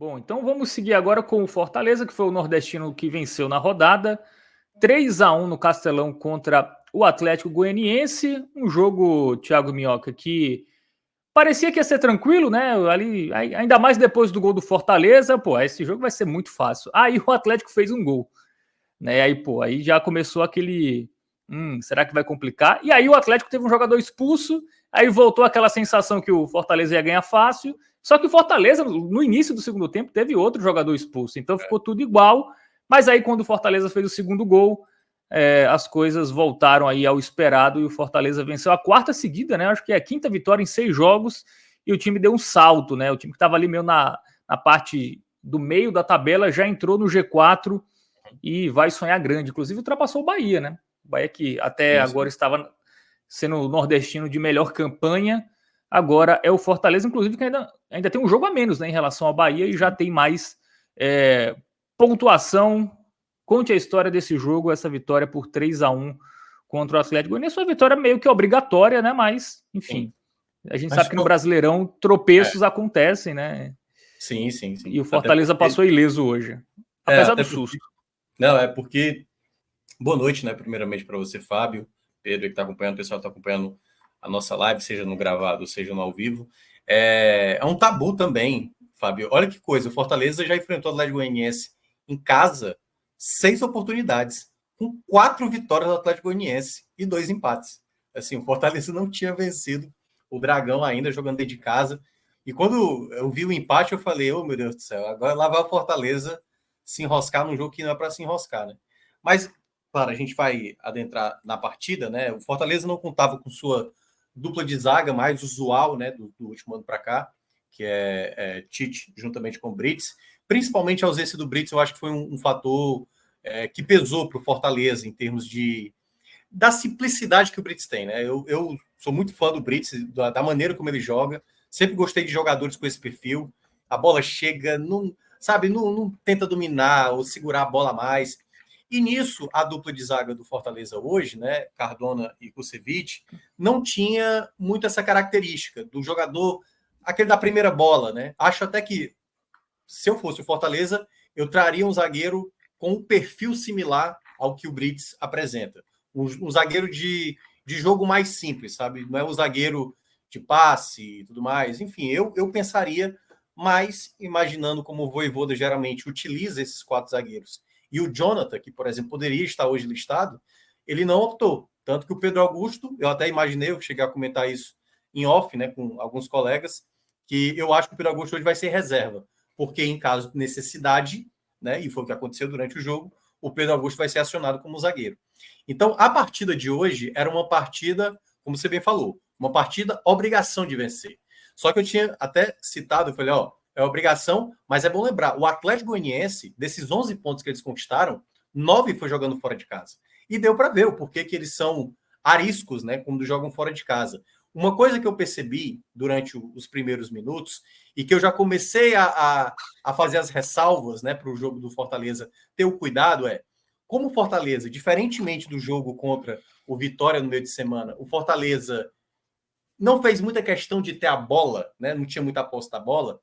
Bom, então vamos seguir agora com o Fortaleza, que foi o nordestino que venceu na rodada. 3-1 no Castelão contra o Atlético Goianiense. Um jogo, Thiago Minhoca, que parecia que ia ser tranquilo, né? Ali, ainda mais depois do gol do Fortaleza, pô, esse jogo vai ser muito fácil. Aí o Atlético fez um gol, né? Aí, pô, aí já começou aquele. Será que vai complicar? E aí o Atlético teve um jogador expulso, aí voltou aquela sensação que o Fortaleza ia ganhar fácil. Só que o Fortaleza, no início do segundo tempo, teve outro jogador expulso, então ficou tudo igual. Mas aí, quando o Fortaleza fez o segundo gol, as coisas voltaram aí ao esperado e o Fortaleza venceu a quarta seguida, né? Acho que é a quinta vitória em 6 jogos e o time deu um salto, né? O time que estava ali meio na parte do meio da tabela já entrou no G4 e vai sonhar grande. Inclusive, ultrapassou o Bahia, né? O Bahia que até Sim, agora sim. estava sendo o nordestino de melhor campanha, agora é o Fortaleza, inclusive, que ainda tem um jogo a menos, né, em relação ao Bahia e já tem mais pontuação. Conte a história desse jogo, essa vitória por 3-1 contra o Atlético Goianiense. Uma vitória meio que obrigatória, né? Mas, Sim. enfim, a gente Mas, sabe que no Brasileirão tropeços é, acontecem, né? sim, sim, E sim. o Fortaleza passou ileso hoje, apesar Até do porque. susto. Não, é porque. Boa noite, né? Primeiramente para você, Fábio, Pedro, que está acompanhando, o pessoal que está acompanhando a nossa live, seja no gravado, seja no ao vivo. É um tabu também, Fábio. Olha que coisa, o Fortaleza já enfrentou o Atlético Goianiense em casa 6 oportunidades, com 4 vitórias do Atlético Goianiense e 2 empates. Assim, o Fortaleza não tinha vencido o Dragão ainda jogando dentro de casa. E quando eu vi o empate, eu falei, oh meu Deus do céu, agora lá vai o Fortaleza se enroscar num jogo que não é para se enroscar, né? Mas, claro, a gente vai adentrar na partida, né? O Fortaleza não contava com sua dupla de zaga mais usual, né, do último ano para cá, que é Tite juntamente com o Brits. Principalmente a ausência do Brits, eu acho que foi um fator que pesou para o Fortaleza em termos da simplicidade que o Brits tem, né? Eu sou muito fã do Brits, da maneira como ele joga. Sempre gostei de jogadores com esse perfil. A bola chega, não, sabe, não tenta dominar ou segurar a bola mais. E nisso, a dupla de zaga do Fortaleza hoje, né, Cardona e Kusevich, não tinha muito essa característica do jogador, aquele da primeira bola, né? Acho até que, se eu fosse o Fortaleza, eu traria um zagueiro com um perfil similar ao que o Brits apresenta. Um zagueiro de jogo mais simples, sabe? Não é um zagueiro de passe e tudo mais. Enfim, eu pensaria mais imaginando como o Vojvoda geralmente utiliza esses 4 zagueiros. E o Jonathan, que, por exemplo, poderia estar hoje listado, ele não optou. Tanto que o Pedro Augusto, eu até imaginei, eu cheguei a comentar isso em off, né, com alguns colegas, que eu acho que o Pedro Augusto hoje vai ser reserva, porque em caso de necessidade, né, e foi o que aconteceu durante o jogo, o Pedro Augusto vai ser acionado como zagueiro. Então, a partida de hoje era uma partida, como você bem falou, uma partida obrigação de vencer. Só que eu tinha até citado, eu falei, ó, é obrigação, mas é bom lembrar, o Atlético Goianiense, desses 11 pontos que eles conquistaram, 9 foi jogando fora de casa. E deu para ver o porquê que eles são ariscos, né, quando jogam fora de casa. Uma coisa que eu percebi durante os primeiros minutos e que eu já comecei a fazer as ressalvas, né, para o jogo do Fortaleza ter o cuidado como o Fortaleza, diferentemente do jogo contra o Vitória no meio de semana, o Fortaleza não fez muita questão de ter a bola, né, não tinha muita aposta da bola.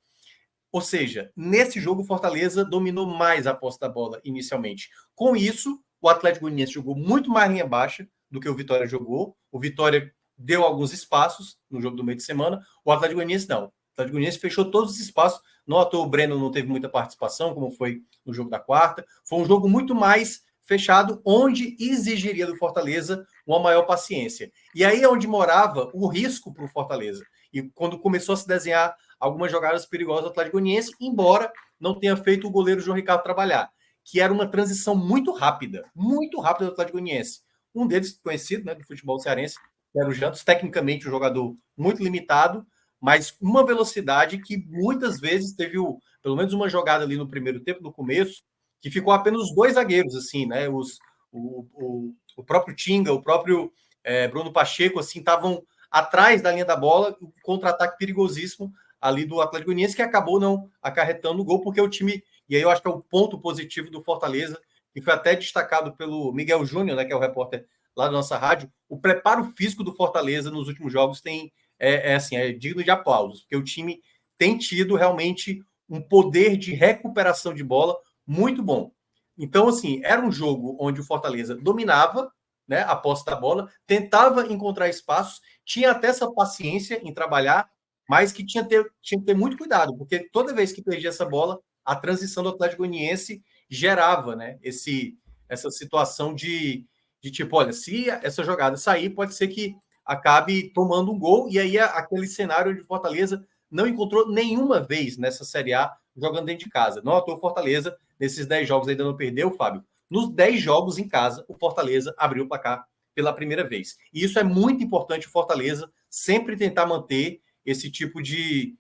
Ou seja, nesse jogo o Fortaleza dominou mais a posse da bola inicialmente. Com isso, o Atlético Goianiense jogou muito mais linha baixa do que o Vitória jogou. O Vitória deu alguns espaços no jogo do meio de semana. O Atlético Goianiense não. O Atlético Goianiense fechou todos os espaços. Não à toa o Breno não teve muita participação, como foi no jogo da quarta. Foi um jogo muito mais fechado, onde exigiria do Fortaleza uma maior paciência. E aí é onde morava o risco para o Fortaleza. E quando começou a se desenhar algumas jogadas perigosas do Atlético Goianiense, embora não tenha feito o goleiro João Ricardo trabalhar, que era uma transição muito rápida do Atlético Goianiense. Um deles conhecido, né, do futebol cearense, que era o Jantos, tecnicamente um jogador muito limitado, mas uma velocidade que muitas vezes teve pelo menos uma jogada ali no primeiro tempo, no começo, que ficou apenas os 2 zagueiros, assim, né? O próprio Tinga, o próprio Bruno Pacheco, assim, estavam atrás da linha da bola, um contra-ataque perigosíssimo ali do Atlético Goianiense, que acabou não acarretando o gol, porque o time, e aí eu acho que é o ponto positivo do Fortaleza, que foi até destacado pelo Miguel Júnior, né, que é o repórter lá da nossa rádio, o preparo físico do Fortaleza nos últimos jogos é digno de aplausos, porque o time tem tido realmente um poder de recuperação de bola muito bom. Então, assim, era um jogo onde o Fortaleza dominava, né, a posse da bola, tentava encontrar espaços, tinha até essa paciência em trabalhar, mas que tinha que ter muito cuidado, porque toda vez que perdia essa bola, a transição do Atlético Goianiense gerava, né, essa situação de tipo, olha, se essa jogada sair, pode ser que acabe tomando um gol, e aí é aquele cenário onde o Fortaleza não encontrou nenhuma vez nessa Série A jogando dentro de casa. Não à toa o Fortaleza, nesses 10 jogos ainda não perdeu, Fábio. Nos 10 jogos em casa, o Fortaleza abriu o placar pela primeira vez. E isso é muito importante, o Fortaleza sempre tentar manter esse tipo de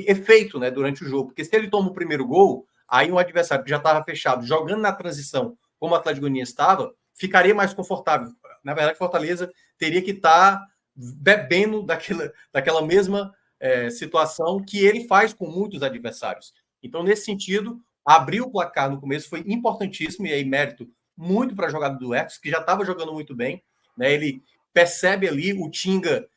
efeito, né, durante o jogo. Porque se ele toma o primeiro gol, aí um adversário que já estava fechado, jogando na transição, como o Atlético Goianiense estava, ficaria mais confortável. Na verdade, Fortaleza teria que estar bebendo daquela mesma situação que ele faz com muitos adversários. Então, nesse sentido, abrir o placar no começo foi importantíssimo, e aí mérito muito para a jogada do Hercules, que já estava jogando muito bem, né? Ele percebe ali o Tinga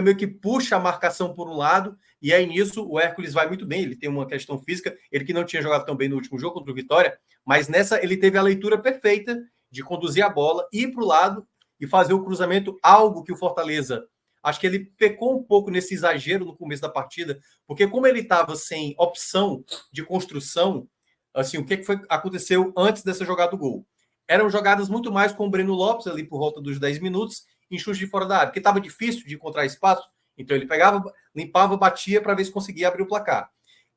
meio que puxa a marcação por um lado, e aí nisso o Hércules vai muito bem, ele tem uma questão física, ele que não tinha jogado tão bem no último jogo contra o Vitória, mas nessa ele teve a leitura perfeita de conduzir a bola, ir para o lado e fazer o cruzamento, algo que o Fortaleza, acho que ele pecou um pouco nesse exagero no começo da partida, porque como ele estava sem opção de construção, assim, o que aconteceu antes dessa jogada do gol? Eram jogadas muito mais com o Breno Lopes ali por volta dos 10 minutos, em chute de fora da área, porque estava difícil de encontrar espaço, então ele pegava, limpava, batia para ver se conseguia abrir o placar.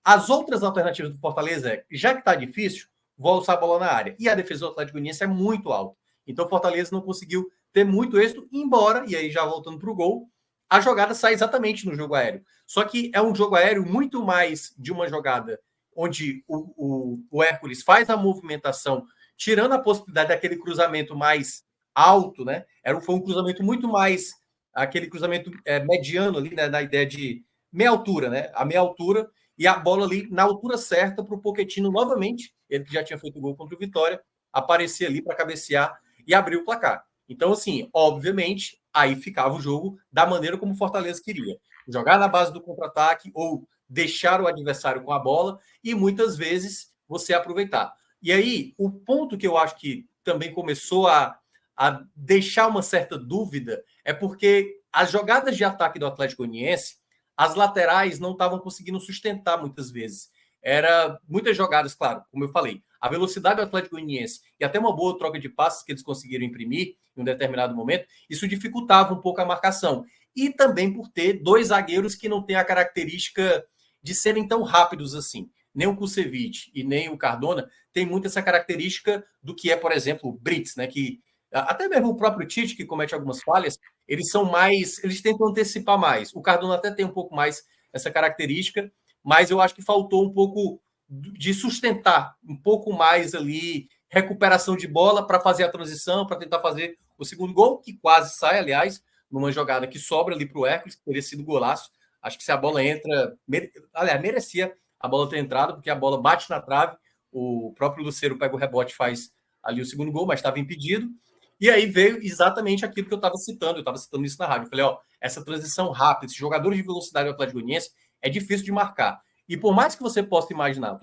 As outras alternativas do Fortaleza é, já que está difícil, volta a bola na área. E a defesa do Atlético Goianiense é muito alta. Então o Fortaleza não conseguiu ter muito êxito, embora, e aí já voltando para o gol, a jogada sai exatamente no jogo aéreo. Só que é um jogo aéreo muito mais de uma jogada onde o Hércules faz a movimentação, tirando a possibilidade daquele cruzamento mais alto, né? Foi um cruzamento muito mais aquele cruzamento mediano ali, né? Na ideia de meia altura, né? A meia altura e a bola ali na altura certa para o Pochettino novamente, ele que já tinha feito gol contra o Vitória, aparecer ali para cabecear e abrir o placar. Então, assim, obviamente, aí ficava o jogo da maneira como o Fortaleza queria. Jogar na base do contra-ataque ou deixar o adversário com a bola e muitas vezes você aproveitar. E aí, o ponto que eu acho que também começou a deixar uma certa dúvida é porque as jogadas de ataque do Atlético Goianiense, as laterais não estavam conseguindo sustentar muitas vezes. Era muitas jogadas, claro, como eu falei, a velocidade do Atlético Goianiense e até uma boa troca de passes que eles conseguiram imprimir em um determinado momento, isso dificultava um pouco a marcação. E também por ter dois zagueiros que não têm a característica de serem tão rápidos assim. Nem o Kusevich e nem o Cardona tem muito essa característica do que é, por exemplo, o Brits, né? Que até mesmo o próprio Tite, que comete algumas falhas, eles são mais, eles tentam antecipar mais. O Cardona até tem um pouco mais essa característica, mas eu acho que faltou um pouco de sustentar um pouco mais ali, recuperação de bola para fazer a transição, para tentar fazer o segundo gol, que quase sai, aliás, numa jogada que sobra ali para o Hércules, que teria sido golaço. Acho que se a bola entra, aliás, merecia a bola ter entrado, porque a bola bate na trave, o próprio Lucero pega o rebote e faz ali o segundo gol, mas estava impedido. E aí veio exatamente aquilo que eu estava citando isso na rádio. Eu falei, ó, essa transição rápida, esse jogador de velocidade do Atlético Goianiense é difícil de marcar. E por mais que você possa imaginar,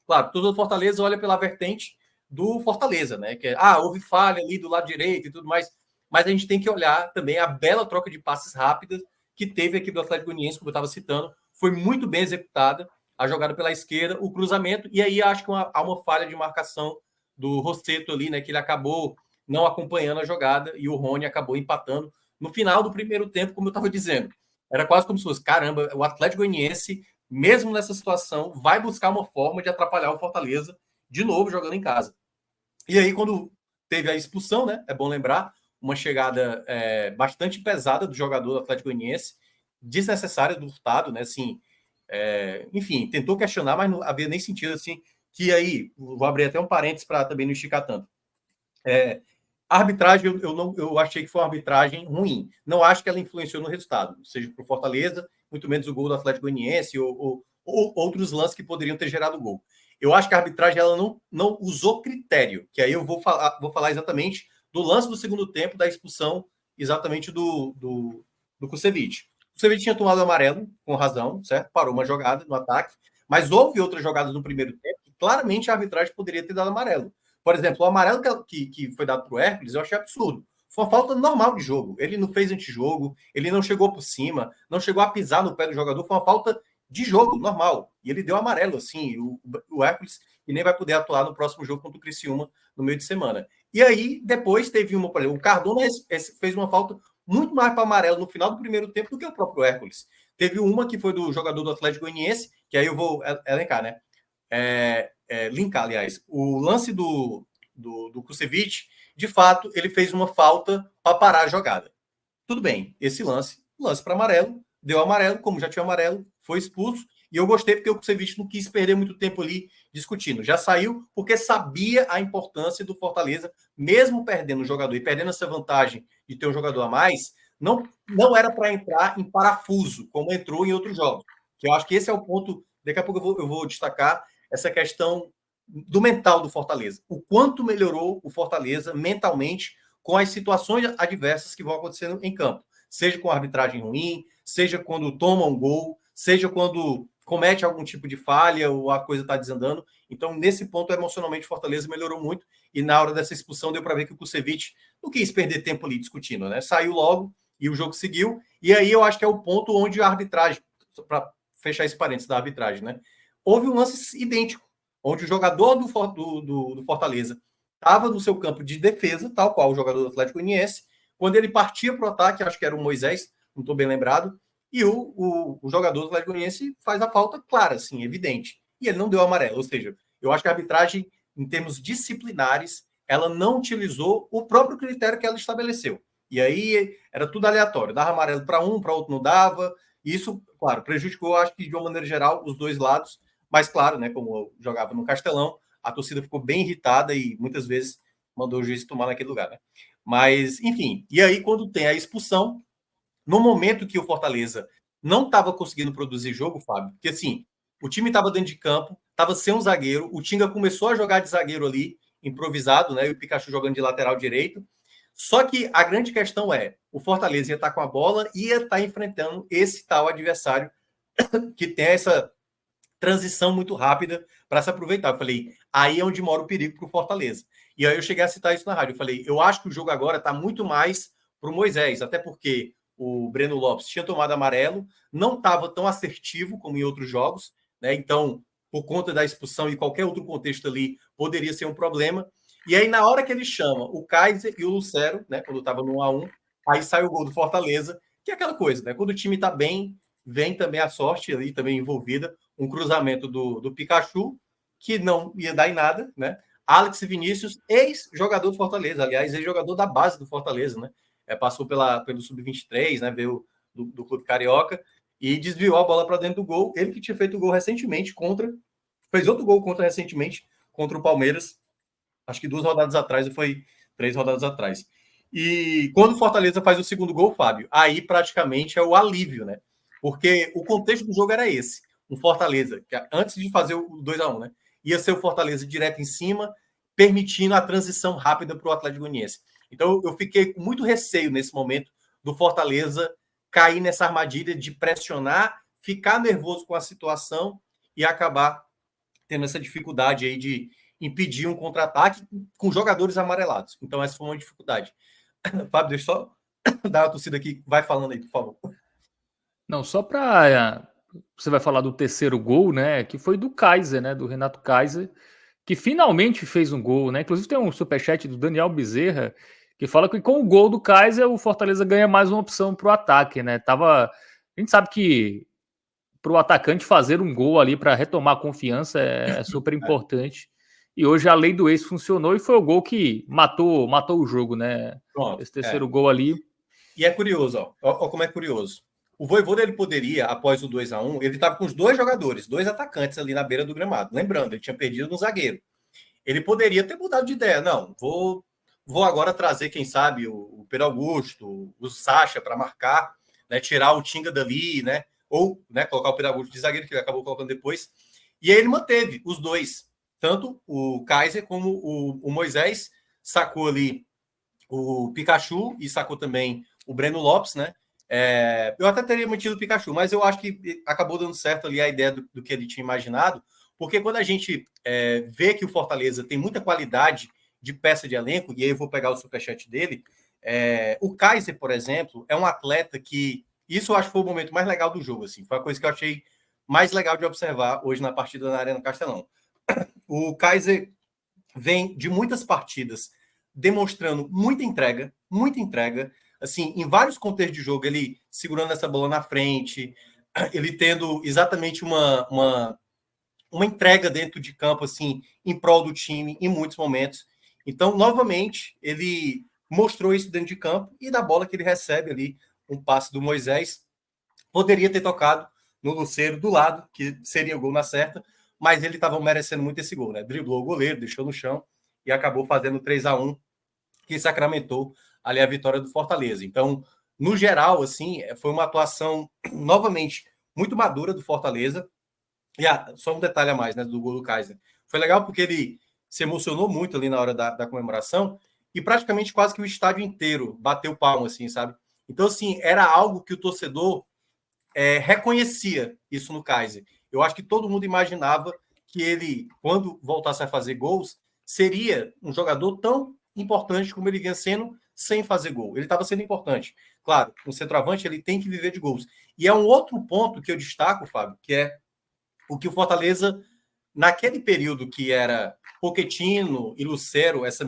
claro, todo o Fortaleza olha pela vertente do Fortaleza, né? Que houve falha ali do lado direito e tudo mais, mas a gente tem que olhar também a bela troca de passes rápidas que teve aqui do Atlético Goianiense, como eu estava citando, foi muito bem executada, a jogada pela esquerda, o cruzamento, e aí acho que há uma falha de marcação do Rossetto ali, né? Que ele acabou não acompanhando a jogada e o Rony acabou empatando no final do primeiro tempo, como eu estava dizendo. Era quase como se fosse, caramba, o Atlético Goianiense, mesmo nessa situação, vai buscar uma forma de atrapalhar o Fortaleza, de novo jogando em casa. E aí, quando teve a expulsão, né? É bom lembrar, uma chegada bastante pesada do jogador do Atlético Goianiense, desnecessária do Hurtado, né? Assim, enfim, tentou questionar, mas não havia nem sentido assim. Que aí, vou abrir até um parênteses para também não esticar tanto. A arbitragem, eu achei que foi uma arbitragem ruim. Não acho que ela influenciou no resultado, seja para o Fortaleza, muito menos o gol do Atlético Goianiense ou outros lances que poderiam ter gerado gol. Eu acho que a arbitragem ela não usou critério, que aí eu vou falar exatamente do lance do segundo tempo, da expulsão exatamente do Kusevich. O Kusevich tinha tomado amarelo, com razão, certo? Parou uma jogada no ataque, Mas houve outras jogadas no primeiro tempo que claramente a arbitragem poderia ter dado amarelo. Por exemplo, o amarelo que foi dado para o Hércules, eu achei absurdo. Foi uma falta normal de jogo. Ele não fez antijogo, ele não chegou por cima, não chegou a pisar no pé do jogador, foi uma falta de jogo, normal. E ele deu amarelo, assim, o Hércules, que nem vai poder atuar no próximo jogo contra o Criciúma no meio de semana. E aí, depois teve uma, por exemplo, o Cardona fez uma falta muito mais para amarelo no final do primeiro tempo do que o próprio Hércules. Teve uma que foi do jogador do Atlético Goianiense, que aí eu vou elencar, né? Linkar, aliás. O lance do Kusevich, de fato, ele fez uma falta para parar a jogada. Tudo bem, esse lance para amarelo, deu amarelo, como já tinha amarelo, foi expulso, e eu gostei porque o Kusevich não quis perder muito tempo ali discutindo. Já saiu porque sabia a importância do Fortaleza, mesmo perdendo o jogador e perdendo essa vantagem de ter um jogador a mais, não era para entrar em parafuso, como entrou em outros jogos. Que eu acho que esse é o ponto, daqui a pouco eu vou destacar essa questão do mental do Fortaleza. O quanto melhorou o Fortaleza mentalmente com as situações adversas que vão acontecendo em campo. Seja com a arbitragem ruim, seja quando toma um gol, seja quando comete algum tipo de falha ou a coisa está desandando. Então, nesse ponto, emocionalmente, o Fortaleza melhorou muito. E na hora dessa expulsão, deu para ver que o Kusevich não quis perder tempo ali discutindo, né? Saiu logo e o jogo seguiu. E aí eu acho que é o ponto onde a arbitragem, para fechar esse parênteses da arbitragem, né? Houve um lance idêntico, onde o jogador do Fortaleza estava no seu campo de defesa, tal qual o jogador do Atlético Goianiense. Quando ele partia para o ataque, acho que era o Moisés, não estou bem lembrado, e o jogador do Atlético Goianiense faz a falta clara, assim, evidente. E ele não deu amarelo. Ou seja, eu acho que a arbitragem, em termos disciplinares, ela não utilizou o próprio critério que ela estabeleceu. E aí era tudo aleatório. Dava amarelo para um, para outro não dava. E isso, claro, prejudicou, acho que de uma maneira geral, os dois lados. Mas, claro, né, como eu jogava no Castelão, a torcida ficou bem irritada e muitas vezes mandou o juiz tomar naquele lugar, né? Mas, enfim, e aí quando tem a expulsão, no momento que o Fortaleza não estava conseguindo produzir jogo, Fábio, porque assim, o time estava dentro de campo, estava sem um zagueiro, o Tinga começou a jogar de zagueiro ali, improvisado, né? E o Pikachu jogando de lateral direito. Só que a grande questão é, o Fortaleza ia estar com a bola e ia estar enfrentando esse tal adversário que tem essa transição muito rápida para se aproveitar. Eu falei, aí é onde mora o perigo para o Fortaleza. E aí eu cheguei a citar isso na rádio. Eu falei, eu acho que o jogo agora está muito mais para o Moisés, até porque o Breno Lopes tinha tomado amarelo, não estava tão assertivo como em outros jogos, né? Então, por conta da expulsão e qualquer outro contexto ali, poderia ser um problema. E aí, na hora que ele chama o Kaiser e o Lucero, né? Quando estava no 1-1, aí sai o gol do Fortaleza, que é aquela coisa, né? Quando o time está bem, vem também a sorte ali também envolvida, um cruzamento do Pikachu, que não ia dar em nada, né? Alex Vinícius, ex-jogador do Fortaleza, aliás, ex-jogador da base do Fortaleza, né? Passou pelo Sub-23, né? Veio do Clube Carioca e desviou a bola para dentro do gol. Ele que tinha feito o gol recentemente fez outro gol recentemente contra o Palmeiras, acho que 2 rodadas atrás, ou foi 3 rodadas atrás. E quando o Fortaleza faz o segundo gol, Fábio, aí praticamente é o alívio, né? Porque o contexto do jogo era esse. Um Fortaleza, que antes de fazer o 2-1, né? Ia ser o Fortaleza direto em cima, permitindo a transição rápida para o Atlético Goianiense. Então eu fiquei com muito receio nesse momento do Fortaleza cair nessa armadilha de pressionar, ficar nervoso com a situação e acabar tendo essa dificuldade aí de impedir um contra-ataque com jogadores amarelados. Então essa foi uma dificuldade. Fábio, deixa eu só dar uma torcida aqui. Vai falando aí, por favor. Não, só para você vai falar do terceiro gol, né? Que foi do Kaiser, né? Do Renato Kaiser, que finalmente fez um gol, né? Inclusive tem um superchat do Daniel Bezerra que fala que com o gol do Kaiser o Fortaleza ganha mais uma opção para o ataque, né? A gente sabe que para o atacante fazer um gol ali para retomar a confiança é super importante. E hoje a lei do ex funcionou e foi o gol que matou o jogo, né? Pronto, Esse terceiro gol ali. E é curioso, ó como é curioso. O Vojvoda, ele poderia, após o 2-1, ele estava com os dois jogadores, 2 atacantes ali na beira do gramado. Lembrando, ele tinha perdido um zagueiro. Ele poderia ter mudado de ideia. Não, vou agora trazer, quem sabe, o Pedro Augusto, o Sacha para marcar, né, tirar o Tinga dali, né? Ou, né, colocar o Pedro Augusto de zagueiro, que ele acabou colocando depois. E aí ele manteve os dois. Tanto o Kaiser como o Moisés sacou ali o Pikachu e sacou também o Breno Lopes, né? Eu até teria mantido o Pikachu, mas eu acho que acabou dando certo ali a ideia do que ele tinha imaginado, porque quando a gente vê que o Fortaleza tem muita qualidade de peça de elenco, e aí eu vou pegar o superchat dele, o Kaiser, por exemplo, é um atleta que... Isso eu acho que foi o momento mais legal do jogo, assim, foi a coisa que eu achei mais legal de observar hoje na partida na Arena Castelão. O Kaiser vem de muitas partidas demonstrando muita entrega, assim, em vários contextos de jogo, ele segurando essa bola na frente, ele tendo exatamente uma entrega dentro de campo, assim, em prol do time, em muitos momentos. Então, novamente, ele mostrou isso dentro de campo, e da bola que ele recebe ali, um passe do Moisés, poderia ter tocado no Lucero do lado, que seria o gol na certa, mas ele estava merecendo muito esse gol, né? Driblou o goleiro, deixou no chão e acabou fazendo 3-1, que sacramentou ali a vitória do Fortaleza. Então, no geral, assim, foi uma atuação novamente muito madura do Fortaleza. E só um detalhe a mais, né, do gol do Kaiser. Foi legal porque ele se emocionou muito ali na hora da comemoração e praticamente quase que o estádio inteiro bateu palmo, assim, sabe? Então, assim, era algo que o torcedor reconhecia isso no Kaiser. Eu acho que todo mundo imaginava que ele, quando voltasse a fazer gols, seria um jogador tão importante como ele vinha sendo sem fazer gol. Ele estava sendo importante. Claro, um centroavante ele tem que viver de gols. E é um outro ponto que eu destaco, Fábio, que é o que o Fortaleza, naquele período que era Pochettino e Lucero, essa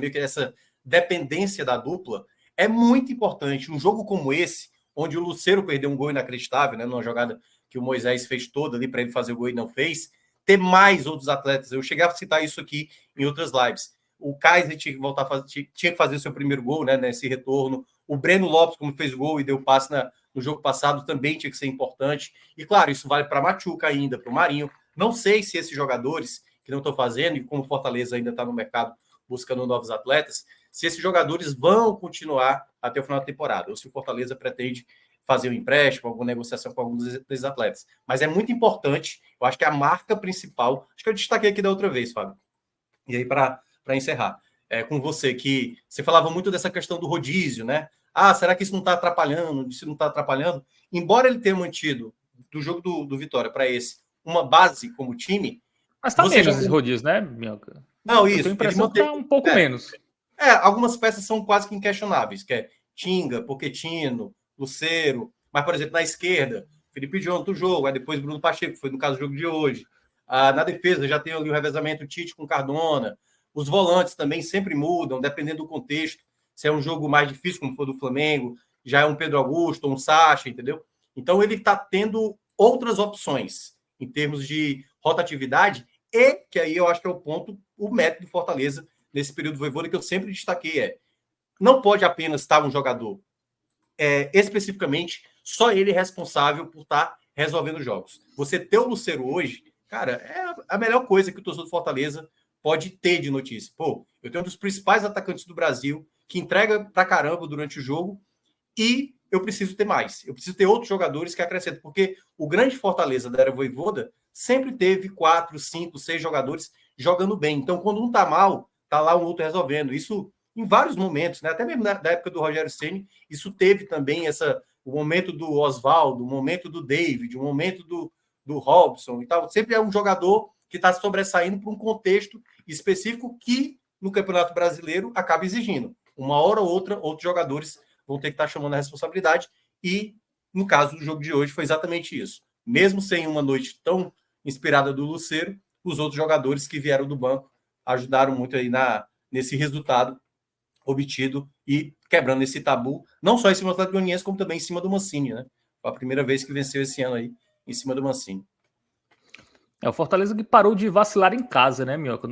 dependência da dupla, é muito importante. Um jogo como esse, onde o Lucero perdeu um gol inacreditável, né, numa jogada que o Moisés fez toda ali para ele fazer o gol e não fez, ter mais outros atletas. Eu cheguei a citar isso aqui em outras lives. O Kaiser tinha que voltar tinha que fazer o seu primeiro gol, né, nesse retorno. O Breno Lopes, como fez gol e deu passe no jogo passado, também tinha que ser importante. E claro, isso vale para Machuca ainda, para o Marinho. Não sei se esses jogadores que não estão fazendo, e como o Fortaleza ainda está no mercado buscando novos atletas, se esses jogadores vão continuar até o final da temporada, ou se o Fortaleza pretende fazer um empréstimo, alguma negociação com alguns desses atletas. Mas é muito importante, eu acho que a marca principal, acho que eu destaquei aqui da outra vez, Fábio, e aí para encerrar, com você, que você falava muito dessa questão do rodízio, né? Será que isso não está atrapalhando? Isso não está atrapalhando? Embora ele tenha mantido do jogo do Vitória para esse uma base como time, mas tá menos esse rodízio, né, Minhoca? Não, eu isso. tenho a impressão que tá um pouco menos. Algumas peças são quase que inquestionáveis, que é Tinga, Pochettino, Lucero, mas, por exemplo, na esquerda, Felipe Jonathan do jogo, aí depois Bruno Pacheco, que foi no caso do jogo de hoje. Na defesa já tem ali o revezamento Tite com Cardona. Os volantes também sempre mudam, dependendo do contexto. Se é um jogo mais difícil, como foi do Flamengo, já é um Pedro Augusto, um Sacha, entendeu? Então ele está tendo outras opções em termos de rotatividade e, que aí eu acho que é o ponto, o método do Fortaleza nesse período voivoda que eu sempre destaquei não pode apenas estar um jogador especificamente só ele responsável por estar resolvendo jogos. Você ter o Lucero hoje, cara, é a melhor coisa que o torcedor do Fortaleza pode ter de notícia. Pô, eu tenho um dos principais atacantes do Brasil que entrega pra caramba durante o jogo e eu preciso ter mais. Eu preciso ter outros jogadores que acrescentem, porque o grande Fortaleza da era voivoda sempre teve 4, 5, 6 jogadores jogando bem. Então, quando um tá mal, tá lá um outro resolvendo. Isso em vários momentos, né? Até mesmo na época do Rogério Ceni, isso teve também o momento do Oswaldo, o momento do David, o momento do Robson e tal. Sempre é um jogador que está sobressaindo para um contexto específico que no Campeonato Brasileiro acaba exigindo. Uma hora ou outra, outros jogadores vão ter que estar chamando a responsabilidade e, no caso do jogo de hoje, foi exatamente isso. Mesmo sem uma noite tão inspirada do Lucero, os outros jogadores que vieram do banco ajudaram muito aí nesse resultado obtido e quebrando esse tabu, não só em cima do Atlético Goianiense, como também em cima do Mancini, né? Foi a primeira vez que venceu esse ano aí, em cima do Mancini. O Fortaleza que parou de vacilar em casa, né, Minhoca?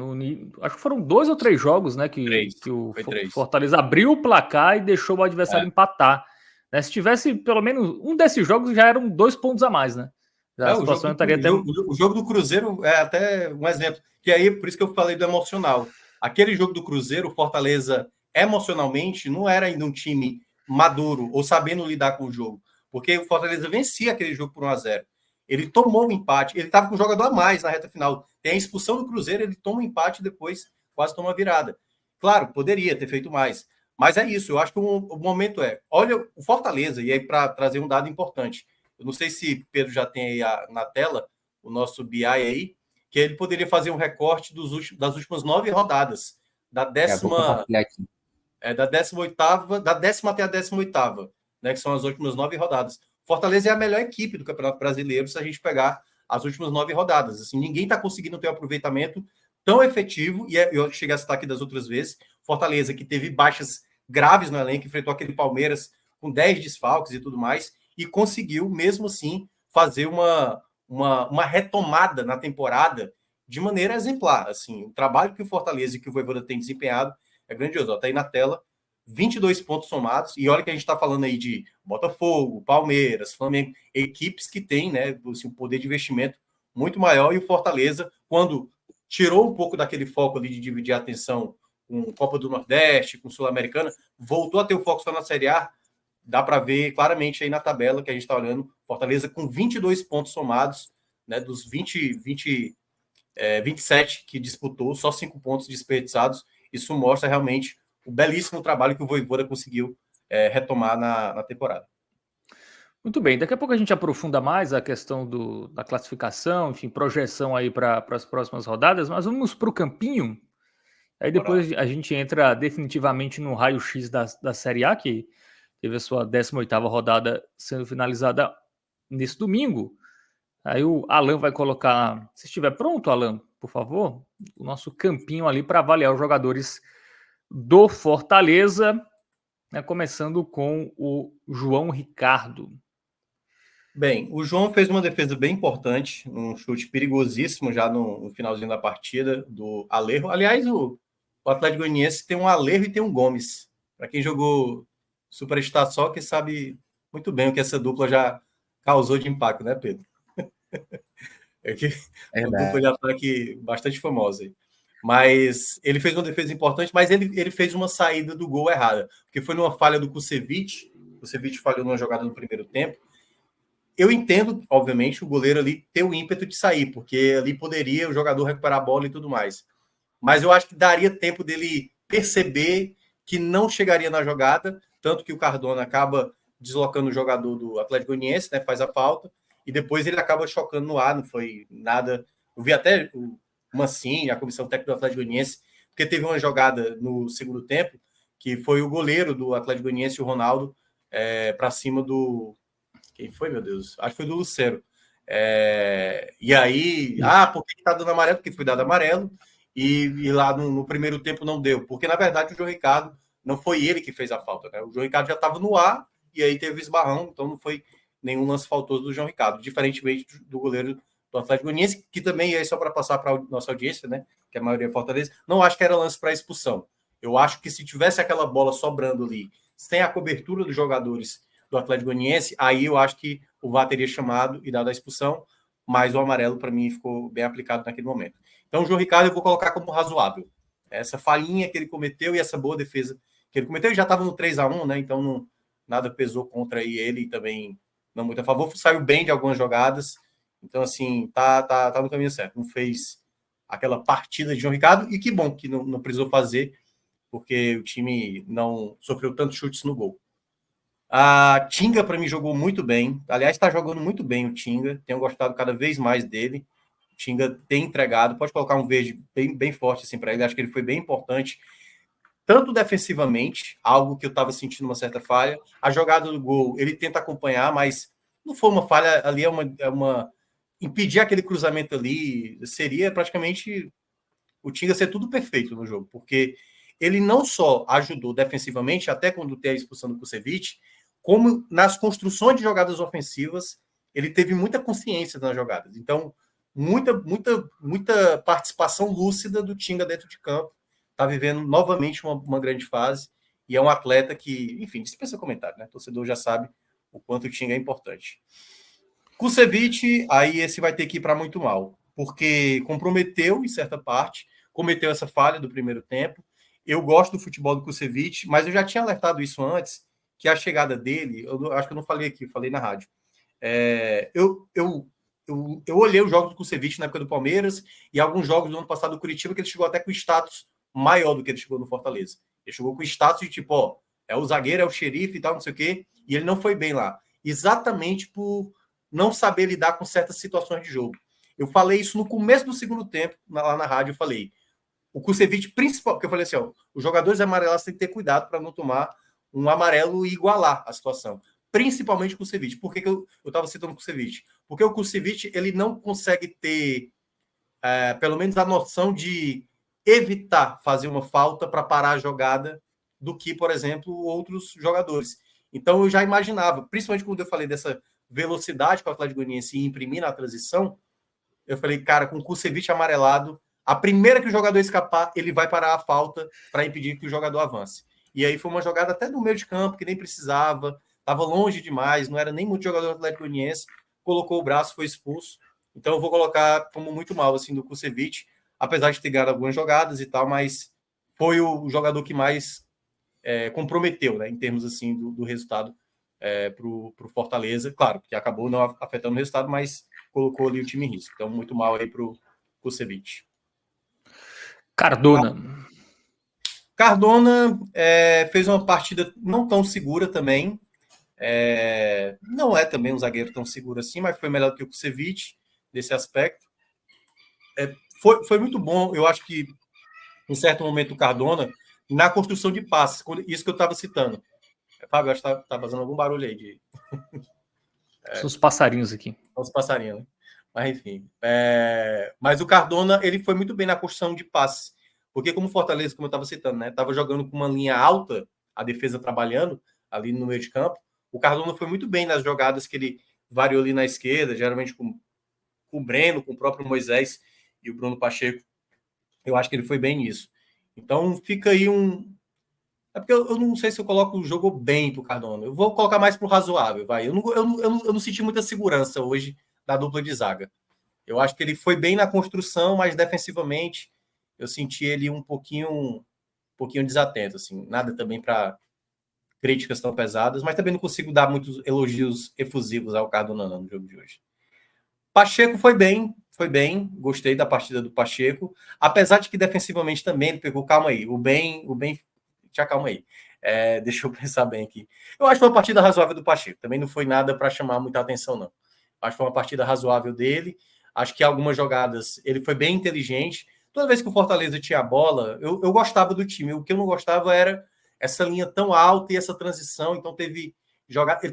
Acho que foram 2 ou 3 jogos, né, que o Fortaleza abriu o placar e deixou o adversário empatar. Né? Se tivesse pelo menos um desses jogos, já eram 2 pontos a mais, né? A situação estaria até... O jogo do Cruzeiro é até um exemplo. Que aí, por isso que eu falei do emocional. Aquele jogo do Cruzeiro, o Fortaleza, emocionalmente, não era ainda um time maduro ou sabendo lidar com o jogo. Porque o Fortaleza vencia aquele jogo por 1-0. Ele tomou o empate, ele estava com um jogador a mais na reta final. Tem a expulsão do Cruzeiro, ele toma o empate e depois quase toma a virada. Claro, poderia ter feito mais, Mas é isso, eu acho que o momento olha o Fortaleza, e aí para trazer um dado importante, eu não sei se Pedro já tem aí na tela o nosso BI aí, que ele poderia fazer um recorte das últimas 9 rodadas, da Vou compartilhar aqui. da 18ª, da 10ª até a 18ª, né, que são as últimas 9 rodadas. Fortaleza é a melhor equipe do Campeonato Brasileiro se a gente pegar as últimas 9 rodadas. Assim, ninguém está conseguindo ter um aproveitamento tão efetivo, e eu cheguei a citar aqui das outras vezes, Fortaleza, que teve baixas graves no elenco, enfrentou aquele Palmeiras com 10 desfalques e tudo mais, e conseguiu, mesmo assim, fazer uma retomada na temporada de maneira exemplar. Assim, o trabalho que o Fortaleza e que o Vojvoda tem desempenhado é grandioso. Está aí na tela, 22 pontos somados, e olha que a gente está falando aí de Botafogo, Palmeiras, Flamengo, equipes que têm, né, assim, um poder de investimento muito maior, e o Fortaleza, quando tirou um pouco daquele foco ali de dividir a atenção com Copa do Nordeste, com Sul-Americana, voltou a ter o foco só na Série A, dá para ver claramente aí na tabela que a gente está olhando, Fortaleza com 22 pontos somados, né, dos 27 que disputou, só 5 pontos desperdiçados. Isso mostra realmente o belíssimo trabalho que o Vojvoda conseguiu retomar na temporada. Muito bem, daqui a pouco a gente aprofunda mais a questão da classificação, enfim, projeção aí para as próximas rodadas, mas vamos para o campinho. Aí depois a gente entra definitivamente no raio-x da Série A, que teve a sua 18ª rodada sendo finalizada nesse domingo. Aí o Alan vai colocar, se estiver pronto, Alan, por favor, o nosso campinho ali para avaliar os jogadores do Fortaleza, né, começando com o João Ricardo. Bem, o João fez uma defesa bem importante, um chute perigosíssimo já no finalzinho da partida do Alejo. Aliás, o Atlético Goianiense tem um Alejo e tem um Gomes. Para quem jogou Superstar Soccer sabe muito bem o que essa dupla já causou de impacto, né, Pedro? Uma dupla de ataque bastante famosa aí. Mas ele fez uma defesa importante, mas ele fez uma saída do gol errada, porque foi numa falha do Kusevich. O Kusevich falhou numa jogada no primeiro tempo. Eu entendo, obviamente, o goleiro ali ter o ímpeto de sair, porque ali poderia o jogador recuperar a bola e tudo mais. Mas eu acho que daria tempo dele perceber que não chegaria na jogada, tanto que o Cardona acaba deslocando o jogador do Atlético Goianiense, né, faz a falta, e depois ele acaba chocando no ar, não foi nada. Eu vi até o Mancini, a comissão técnica do Atlético Goianiense, porque teve uma jogada no segundo tempo, que foi o goleiro do Atlético Goianiense, o Ronaldo, para cima do... Quem foi, meu Deus? Acho que foi do Lucero. E aí, por que tá dando amarelo? Porque foi dado amarelo, e lá no primeiro tempo não deu. Porque, na verdade, o João Ricardo não foi ele que fez a falta, né? O João Ricardo já estava no ar, e aí teve esbarrão, então não foi nenhum lance faltoso do João Ricardo, diferentemente do goleiro do Atlético Goianiense, que também, aí só para passar para a nossa audiência, né? Que a maioria é Fortaleza, não acho que era lance para expulsão. Eu acho que se tivesse aquela bola sobrando ali, sem a cobertura dos jogadores do Atlético Goianiense, aí eu acho que o VAR teria chamado e dado a expulsão, mas o amarelo, para mim, ficou bem aplicado naquele momento. Então, o João Ricardo eu vou colocar como razoável. Essa falhinha que ele cometeu e essa boa defesa que ele cometeu, ele já estava no 3-1, né? Então, nada pesou contra ele e também não muito a favor. Saiu bem de algumas jogadas. Então, assim, tá no caminho certo. Não fez aquela partida de João Ricardo, e que bom que não precisou fazer, porque o time não sofreu tantos chutes no gol. A Tinga, para mim, jogou muito bem. Aliás, está jogando muito bem o Tinga. Tenho gostado cada vez mais dele. O Tinga tem entregado. Pode colocar um verde bem forte assim, para ele. Acho que ele foi bem importante. Tanto defensivamente, algo que eu estava sentindo uma certa falha. A jogada do gol, ele tenta acompanhar, mas não foi uma falha. Ali impedir aquele cruzamento ali seria praticamente o Tinga ser tudo perfeito no jogo. Porque ele não só ajudou defensivamente, até quando teve a expulsão do Kusevich, como nas construções de jogadas ofensivas, ele teve muita consciência nas jogadas. Então, muita participação lúcida do Tinga dentro de campo. Está vivendo novamente uma grande fase. E é um atleta que, enfim, dispensa comentário, né? O torcedor já sabe o quanto o Tinga é importante. Kusevich, aí esse vai ter que ir para muito mal, porque comprometeu em certa parte, cometeu essa falha do primeiro tempo. Eu gosto do futebol do Kusevich, mas eu já tinha alertado isso antes, que a chegada dele, eu acho que eu não falei aqui, eu falei na rádio. Eu olhei os jogos do Kusevich na época do Palmeiras e alguns jogos do ano passado do Curitiba, que ele chegou até com status maior do que ele chegou no Fortaleza. Ele jogou com status de tipo, ó, é o zagueiro, é o xerife e tal, não sei o quê, e ele não foi bem lá. Exatamente por não saber lidar com certas situações de jogo. Eu falei isso no começo do segundo tempo, lá na rádio, eu falei. O Kusevich, principal, porque eu falei assim, ó, os jogadores amarelados têm que ter cuidado para não tomar um amarelo e igualar a situação. Principalmente o Kusevich. Por que eu estava citando o Kusevich? Porque o Kusevich, ele não consegue ter, pelo menos, a noção de evitar fazer uma falta para parar a jogada do que, por exemplo, outros jogadores. Então, eu já imaginava, principalmente quando eu falei dessa velocidade que o Atlético Goianiense ia imprimir na transição, eu falei, cara, com o Kusevich amarelado, a primeira que o jogador escapar, ele vai parar a falta para impedir que o jogador avance. E aí foi uma jogada até do meio de campo, que nem precisava, estava longe demais, não era nem muito jogador do Atlético Goianiense, colocou o braço, foi expulso. Então eu vou colocar como muito mal assim do Kusevich, apesar de ter ganhado algumas jogadas e tal, mas foi o jogador que mais comprometeu, né, em termos assim do resultado para o Fortaleza. Claro, que acabou não afetando o resultado, mas colocou ali o time em risco. Então, muito mal aí para o Kusevich. Cardona. Cardona fez uma partida não tão segura também. Não é também um zagueiro tão seguro assim, mas foi melhor do que o Kusevich nesse aspecto. Foi muito bom. Eu acho que, em certo momento, o Cardona, na construção de passes, isso que eu estava citando. Fábio, acho que tá fazendo algum barulho aí de. São os passarinhos aqui. São os passarinhos, né? Mas, enfim. Mas o Cardona, ele foi muito bem na construção de passes. Porque, como o Fortaleza, como eu estava citando, né? Estava jogando com uma linha alta, a defesa trabalhando ali no meio de campo. O Cardona foi muito bem nas jogadas que ele variou ali na esquerda, geralmente com o Breno, com o próprio Moisés e o Bruno Pacheco. Eu acho que ele foi bem nisso. Então, fica aí um. É porque eu não sei se eu coloco o jogo bem pro Cardona. Eu vou colocar mais pro razoável, vai. Eu não senti muita segurança hoje da dupla de zaga. Eu acho que ele foi bem na construção, mas defensivamente eu senti ele um pouquinho desatento, assim. Nada também para críticas tão pesadas, mas também não consigo dar muitos elogios efusivos ao Cardona no jogo de hoje. Pacheco foi bem, gostei da partida do Pacheco, apesar de que defensivamente também ele pegou, calma aí, o bem, já calma aí, deixa eu pensar bem aqui. Eu acho que foi uma partida razoável do Pacheco, também não foi nada para chamar muita atenção, não. Acho que foi uma partida razoável dele, acho que algumas jogadas ele foi bem inteligente. Toda vez que o Fortaleza tinha a bola, eu gostava do time, o que eu não gostava era essa linha tão alta e essa transição, então ele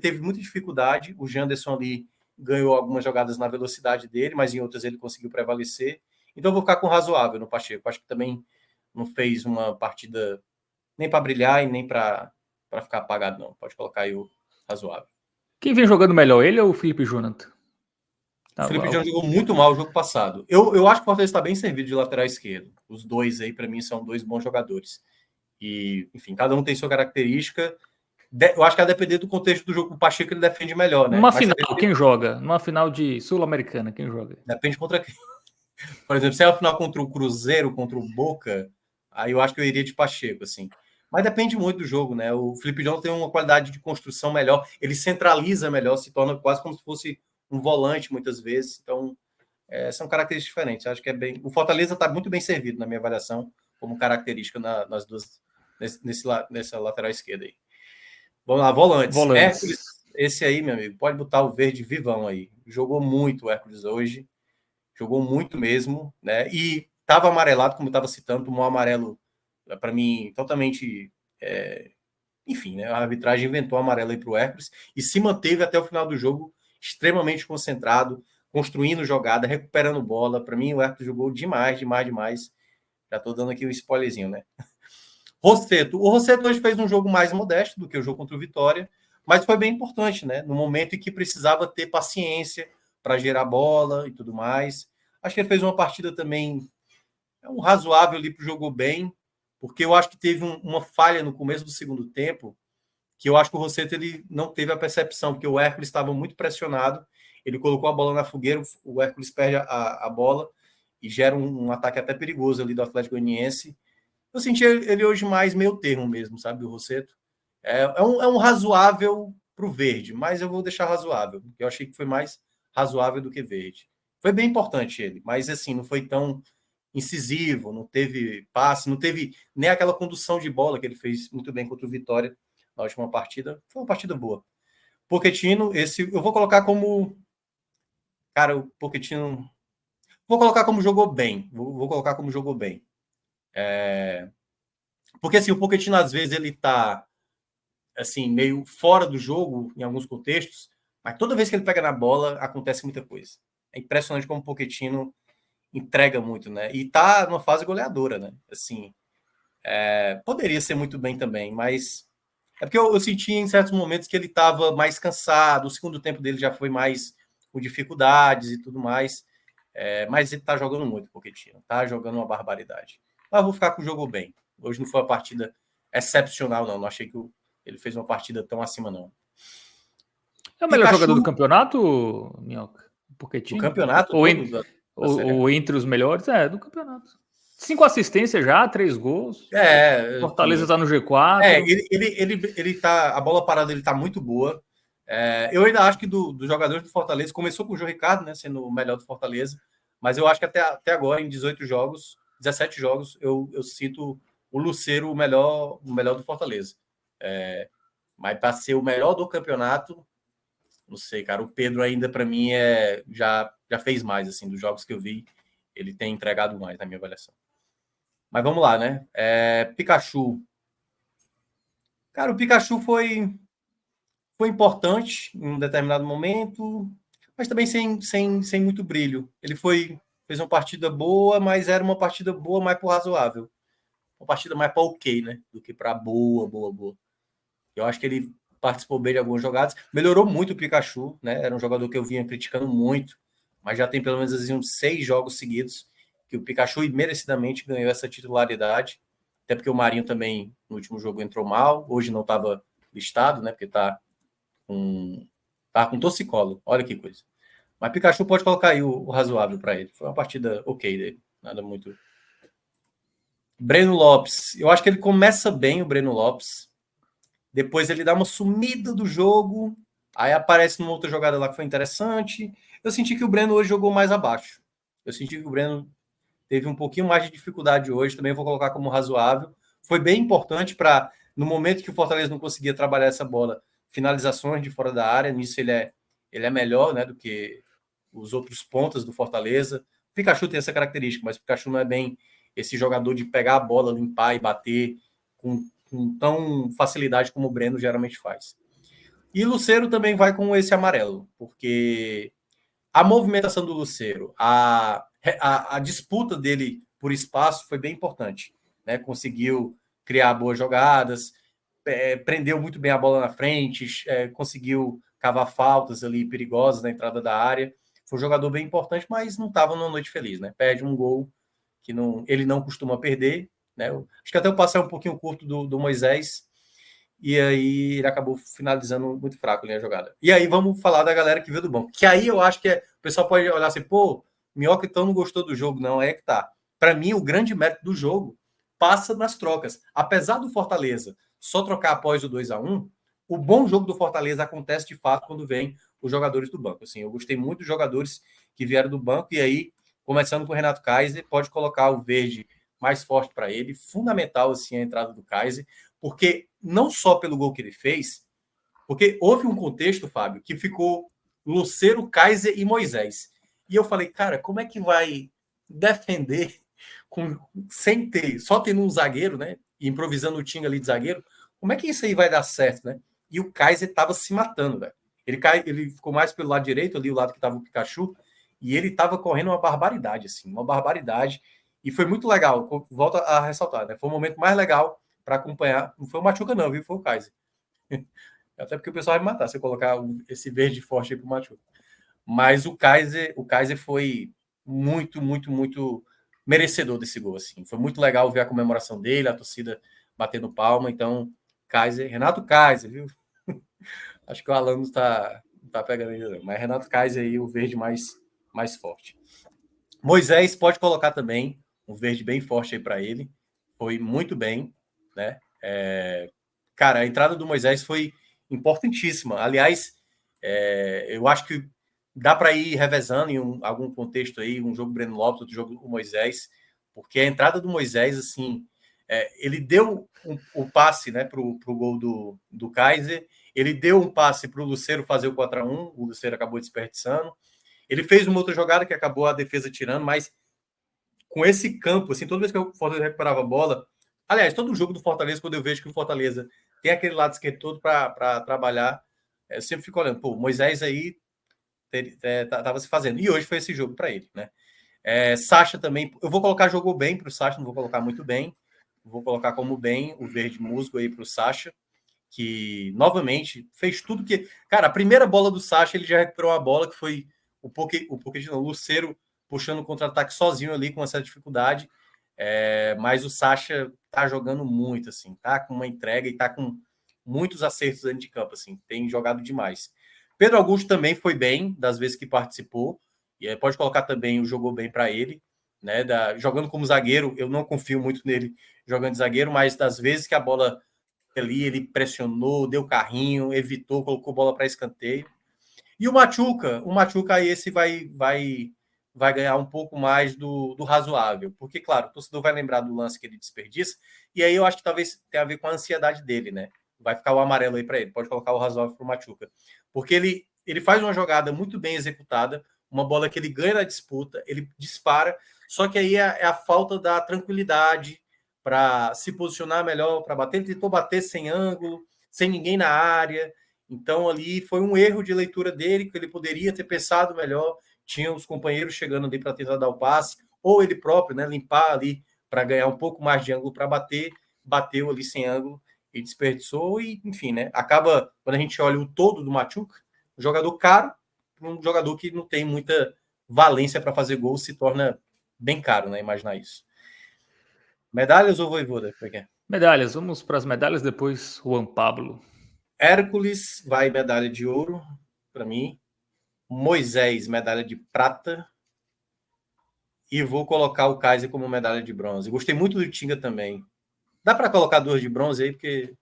teve muita dificuldade, o Janderson ali ganhou algumas jogadas na velocidade dele, mas em outras ele conseguiu prevalecer. Então eu vou ficar com razoável no Pacheco. Acho que também não fez uma partida nem para brilhar e nem para ficar apagado, não. Pode colocar aí o razoável. Quem vem jogando melhor, ele ou o Felipe Jonathan? O Felipe Jonathan jogou muito mal o jogo passado. Eu acho que o Fortaleza está bem servido de lateral esquerdo. Os dois aí, para mim, são dois bons jogadores. E, enfim, cada um tem sua característica. Eu acho que a depender do contexto do jogo, o Pacheco ele defende melhor, né? Numa final, quem joga? Numa final de Sul-Americana, quem joga? Depende contra quem. Por exemplo, se é a final contra o Cruzeiro, contra o Boca, aí eu acho que eu iria de Pacheco, assim. Mas depende muito do jogo, né? O Felipe Jonathan tem uma qualidade de construção melhor, ele centraliza melhor, se torna quase como se fosse um volante muitas vezes. Então, são características diferentes. Eu acho que é bem. O Fortaleza está muito bem servido na minha avaliação, como característica nas duas, nessa lateral esquerda aí. Vamos lá, volantes. Hércules, esse aí, meu amigo, pode botar o verde vivão aí. Jogou muito o Hércules hoje. Jogou muito mesmo, né? E estava amarelado, como eu estava citando, tomou um amarelo, para mim, totalmente. Enfim, né? A arbitragem inventou o amarelo aí para o Hércules e se manteve até o final do jogo extremamente concentrado, construindo jogada, recuperando bola. Para mim, o Hércules jogou demais. Já estou dando aqui um spoilerzinho, né? Rossetto. O Rossetto hoje fez um jogo mais modesto do que o jogo contra o Vitória, mas foi bem importante, né? No momento em que precisava ter paciência para gerar bola e tudo mais. Acho que ele fez uma partida também um razoável ali para o jogo bem, porque eu acho que teve uma falha no começo do segundo tempo, que eu acho que o Rossetto ele não teve a percepção, porque o Hércules estava muito pressionado, ele colocou a bola na fogueira, o Hércules perde a bola e gera um ataque até perigoso ali do Atlético Goianiense. Eu senti ele hoje mais meio termo mesmo, sabe, o Rossetto. É um razoável para o verde, mas eu vou deixar razoável, porque eu achei que foi mais razoável do que verde. Foi bem importante ele, mas assim, não foi tão incisivo, não teve passe, não teve nem aquela condução de bola que ele fez muito bem contra o Vitória na última partida. Foi uma partida boa. Pochettino, esse eu vou colocar como... Cara, o Pochettino... Vou colocar como jogou bem. Vou colocar como jogou bem. Porque assim, o Pochettino, às vezes, ele tá assim, meio fora do jogo em alguns contextos, mas toda vez que ele pega na bola, acontece muita coisa. É impressionante como o Pochettino entrega muito, né? E tá numa fase goleadora, né? Assim, poderia ser muito bem também, mas é porque eu senti em certos momentos que ele estava mais cansado, o segundo tempo dele já foi mais com dificuldades e tudo mais, mas ele tá jogando muito, o Pochettino, tá jogando uma barbaridade. Mas eu vou ficar com o jogo bem. Hoje não foi uma partida excepcional, não. Não achei que ele fez uma partida tão acima, não. É o melhor jogador do campeonato, Minhoca? Do campeonato ou, todo? ou entre os melhores? Do campeonato. 5 assistências já, 3 gols. Fortaleza está no G4. Ele tá... A bola parada ele tá muito boa. Eu ainda acho que dos jogadores do Fortaleza, começou com o João Ricardo, né, sendo o melhor do Fortaleza, mas eu acho que até agora, em 17 jogos, eu cito o Lucero o melhor do Fortaleza. Mas para ser o melhor do campeonato, não sei, cara. O Pedro ainda, para mim, já fez mais, assim, dos jogos que eu vi. Ele tem entregado mais na minha avaliação. Mas vamos lá, né? Pikachu. Cara, o Pikachu foi importante em um determinado momento, mas também sem muito brilho. Ele fez uma partida boa, mas era uma partida boa mais para razoável. Uma partida mais para ok, né? Do que para boa. Eu acho que ele participou bem de algumas jogadas. Melhorou muito o Pikachu, né? Era um jogador que eu vinha criticando muito, mas já tem pelo menos assim, uns 6 jogos seguidos que o Pikachu merecidamente ganhou essa titularidade. Até porque o Marinho também, no último jogo, entrou mal. Hoje não estava listado, né? Porque tá com torcicolo. Olha que coisa. Mas Pikachu pode colocar aí o razoável para ele. Foi uma partida ok dele. Nada muito. Breno Lopes. Eu acho que ele começa bem, o Breno Lopes. Depois ele dá uma sumida do jogo. Aí aparece numa outra jogada lá que foi interessante. Eu senti que o Breno hoje jogou mais abaixo. Eu senti que o Breno teve um pouquinho mais de dificuldade hoje. Também vou colocar como razoável. Foi bem importante para, no momento que o Fortaleza não conseguia trabalhar essa bola, finalizações de fora da área. Nisso ele é melhor, né, do que os outros pontas do Fortaleza. O Pikachu tem essa característica, mas o Pikachu não é bem esse jogador de pegar a bola, limpar e bater com tão facilidade como o Breno geralmente faz. E Lucero também vai com esse amarelo, porque a movimentação do Lucero, a disputa dele por espaço foi bem importante, né? Conseguiu criar boas jogadas, prendeu muito bem a bola na frente, conseguiu cavar faltas ali perigosas na entrada da área. Foi um jogador bem importante, mas não estava numa noite feliz, né? Perde um gol que ele não costuma perder, né? Acho que até eu passei um pouquinho curto do Moisés, e aí ele acabou finalizando muito fraco ali a jogada. E aí vamos falar da galera que veio do banco, que aí eu acho que o pessoal pode olhar assim, pô, Minhoca então não gostou do jogo. Não, é que tá. Para mim, o grande mérito do jogo passa nas trocas. Apesar do Fortaleza só trocar após o 2-1, o bom jogo do Fortaleza acontece de fato quando vem os jogadores do banco. Assim, eu gostei muito dos jogadores que vieram do banco, e aí, começando com o Renato Kaiser, pode colocar o verde mais forte para ele. Fundamental assim a entrada do Kaiser, porque não só pelo gol que ele fez, porque houve um contexto, Fábio, que ficou Lucero, Kaiser e Moisés. E eu falei, cara, como é que vai defender sem ter, só tendo um zagueiro, né? Improvisando o time ali de zagueiro, como é que isso aí vai dar certo, né? E o Kaiser estava se matando, velho. Ele ficou mais pelo lado direito, ali o lado que estava o Pikachu, e ele estava correndo uma barbaridade, assim, uma barbaridade. E foi muito legal, volto a ressaltar, né? Foi o momento mais legal para acompanhar. Não foi o Machuca, não, viu? Foi o Kaiser. Até porque o pessoal vai me matar se eu colocar esse verde forte aí pro Machuca. Mas o Kaiser foi muito, muito, muito merecedor desse gol, assim. Foi muito legal ver a comemoração dele, a torcida batendo palma. Então, Renato Kaiser, viu? Acho que o Alan não tá pegando ainda, não. Mas Renato Kaiser aí, o verde mais forte. Moisés pode colocar também um verde bem forte aí para ele. Foi muito bem, né? Cara, a entrada do Moisés foi importantíssima. Aliás, eu acho que dá para ir revezando em algum contexto aí, um jogo Breno Lopes, outro jogo o Moisés, porque a entrada do Moisés, assim, ele deu o passe, né, para o gol do Kaiser, ele deu um passe para o Lucero fazer o 4-1, o Lucero acabou desperdiçando, ele fez uma outra jogada que acabou a defesa tirando, mas com esse campo, assim, toda vez que o Fortaleza recuperava a bola, aliás, todo jogo do Fortaleza, quando eu vejo que o Fortaleza tem aquele lado esquerdo todo para trabalhar, eu sempre fico olhando, pô, o Moisés aí estava se fazendo, e hoje foi esse jogo para ele, né? Sacha também, eu vou colocar jogou bem para o Sacha, não vou colocar muito bem, vou colocar como bem o verde musgo aí para o Sacha, que novamente fez tudo que. Cara, a primeira bola do Sacha, ele já recuperou uma bola que foi o Lucero puxando o contra-ataque sozinho ali com uma certa dificuldade. Mas o Sacha tá jogando muito, assim, tá com uma entrega e tá com muitos acertos dentro de campo, assim, tem jogado demais. Pedro Augusto também foi bem das vezes que participou, e pode colocar também o jogou bem para ele, né? Jogando como zagueiro, eu não confio muito nele jogando de zagueiro, mas das vezes que a bola ali, ele pressionou, deu carrinho, evitou, colocou bola para escanteio. E o Machuca aí esse vai ganhar um pouco mais do razoável, porque, claro, o torcedor vai lembrar do lance que ele desperdiça, e aí eu acho que talvez tenha a ver com a ansiedade dele, né? Vai ficar o amarelo aí para ele, pode colocar o razoável para o Machuca, porque ele faz uma jogada muito bem executada, uma bola que ele ganha na disputa, ele dispara, só que aí é a falta da tranquilidade para se posicionar melhor, para bater. Ele tentou bater sem ângulo, sem ninguém na área. Então, ali foi um erro de leitura dele, que ele poderia ter pensado melhor. Tinha os companheiros chegando ali para tentar dar o passe, ou ele próprio, né, limpar ali para ganhar um pouco mais de ângulo para bater. Bateu ali sem ângulo e desperdiçou. E, enfim, né, acaba, quando a gente olha o todo do Machuca, um jogador caro, um jogador que não tem muita valência para fazer gol, se torna bem caro, né, imaginar isso. Medalhas ou Vojvoda? Medalhas, vamos para as medalhas, depois Juan Pablo. Hércules vai medalha de ouro para mim. Moisés, medalha de prata. E vou colocar o Kaiser como medalha de bronze. Gostei muito do Tinga também. Dá para colocar 2 de bronze aí, porque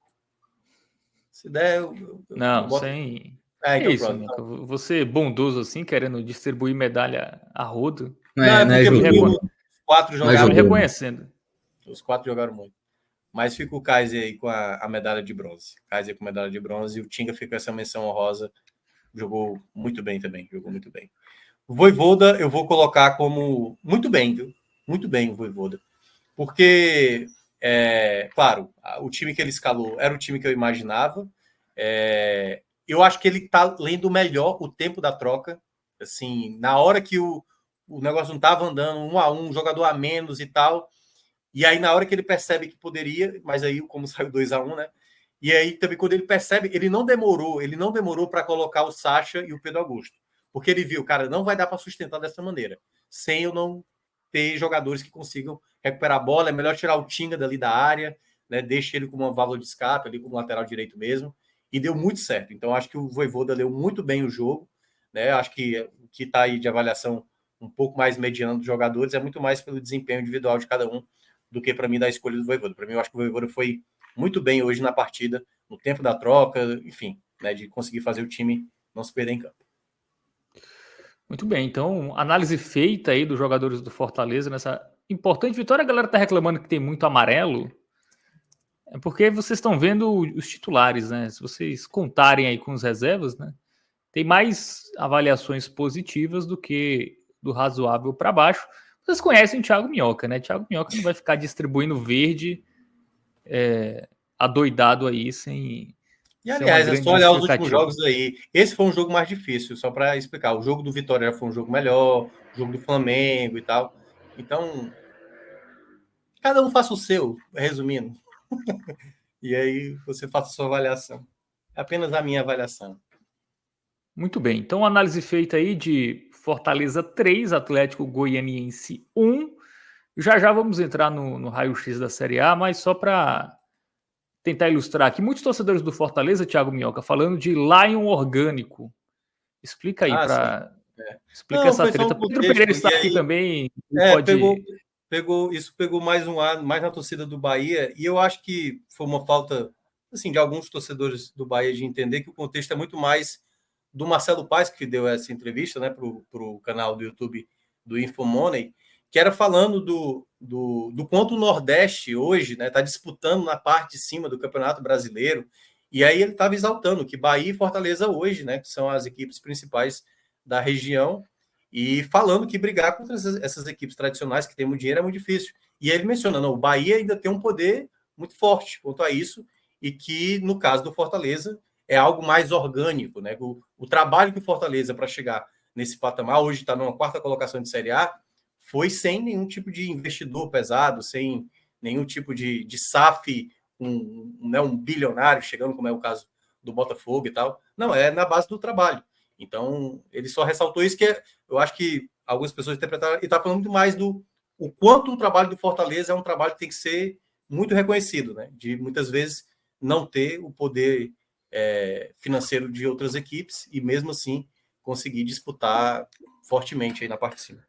se der, eu Não, boto. sem. Que Então isso, pronto. Minhoca? Você é bondoso assim, querendo distribuir medalha a rodo? Não, é porque os 4 jogaram. Me reconhecendo. Os 4 jogaram muito. Mas fica o Kaiser aí com a medalha de bronze. Kaiser com medalha de bronze e o Tinga fica com essa menção honrosa. Jogou muito bem também. Jogou muito bem. O Vojvoda eu vou colocar como muito bem, viu? Muito bem o Vojvoda. Porque, claro, o time que ele escalou era o time que eu imaginava. Eu acho que ele está lendo melhor o tempo da troca. Assim, na hora que o negócio não estava andando 1-1, jogador a menos e tal. E aí, na hora que ele percebe que poderia, mas aí, como saiu 2-1, né? E aí, também, quando ele percebe, ele não demorou para colocar o Sacha e o Pedro Augusto. Porque ele viu, cara, não vai dar para sustentar dessa maneira. Sem eu não ter jogadores que consigam recuperar a bola. É melhor tirar o Tinga dali da área, né? Deixa ele como uma válvula de escape, ali como lateral direito mesmo. E deu muito certo. Então, acho que o Vojvoda leu muito bem o jogo. Né? Acho que o que está aí de avaliação um pouco mais mediano dos jogadores é muito mais pelo desempenho individual de cada um do que para mim da escolha do Vojvoda. Para mim, eu acho que o Vojvoda foi muito bem hoje na partida, no tempo da troca, enfim, né, de conseguir fazer o time não se perder em campo. Muito bem, então, análise feita aí dos jogadores do Fortaleza nessa importante vitória. A galera tá reclamando que tem muito amarelo. É porque vocês estão vendo os titulares, né? Se vocês contarem aí com os reservas, né? Tem mais avaliações positivas do que do razoável para baixo. Vocês conhecem o Thiago Minhoca, né? Thiago Minhoca não vai ficar distribuindo verde adoidado aí sem E, uma aliás, é grande só olhar os últimos justificativa. jogos aí. Esse foi um jogo mais difícil, só para explicar. O jogo do Vitória foi um jogo melhor, o jogo do Flamengo e tal. Então, cada um faça o seu, resumindo. E aí você faça a sua avaliação. É apenas a minha avaliação. Muito bem, então análise feita aí de Fortaleza 3, Atlético Goianiense 1. Já já vamos entrar no raio-x da Série A, mas só para tentar ilustrar aqui, muitos torcedores do Fortaleza, Thiago Minhoca, falando de Lion orgânico. Explica aí, Sim. explica Não, essa foi só treta. um Pedro Pereira contexto. está E aqui aí, também, pode... isso pegou mais um ar, mais na torcida do Bahia, e eu acho que foi uma falta, assim, de alguns torcedores do Bahia de entender que o contexto é muito mais do Marcelo Paes, que deu essa entrevista, né, para o canal do YouTube do Infomoney, que era falando do quanto o Nordeste hoje, né, está disputando na parte de cima do Campeonato Brasileiro, e aí ele estava exaltando que Bahia e Fortaleza hoje, né, que são as equipes principais da região, e falando que brigar contra essas equipes tradicionais que têm muito dinheiro é muito difícil. E ele menciona, não, o Bahia ainda tem um poder muito forte quanto a isso, e que, no caso do Fortaleza, é algo mais orgânico, né? O trabalho que o Fortaleza para chegar nesse patamar, hoje está numa quarta colocação de Série A, foi sem nenhum tipo de investidor pesado, sem nenhum tipo de SAF, um bilionário chegando, como é o caso do Botafogo e tal. Não, é na base do trabalho. Então, ele só ressaltou isso, que eu acho que algumas pessoas interpretaram, e está falando muito mais o quanto o trabalho do Fortaleza é um trabalho que tem que ser muito reconhecido, né? De muitas vezes não ter o poder financeiro de outras equipes e mesmo assim conseguir disputar fortemente aí na parte de cima.